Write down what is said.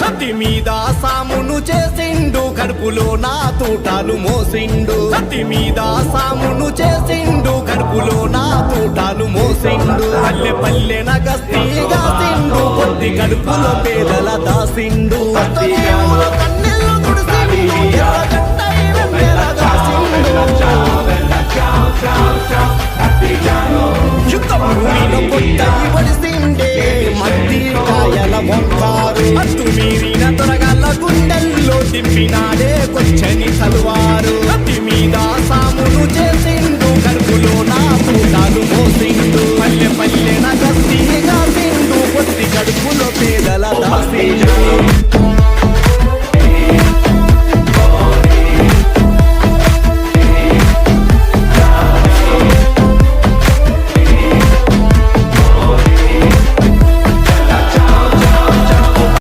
కత్తి మీద సామును చేసిండు కడుపులో నా తూటాలు మోసిండు కత్తి మీద సామును చేసిండు కడుపులో నా తూటాలు మోసిండు పల్లె పల్లె నగస్తిగా సిండు కొద్ది కడుపులో పేదల దాసిండు కన్నెల్లో తుడిసిండు యుద్ధభూమిలో కొట్టయి పడిసిండే మట్టి కాయల మొంకారు అత్తు మీరిన తొరగాళ్ళ గుండెల్లో దింపినాడే కొచ్చని తలువారు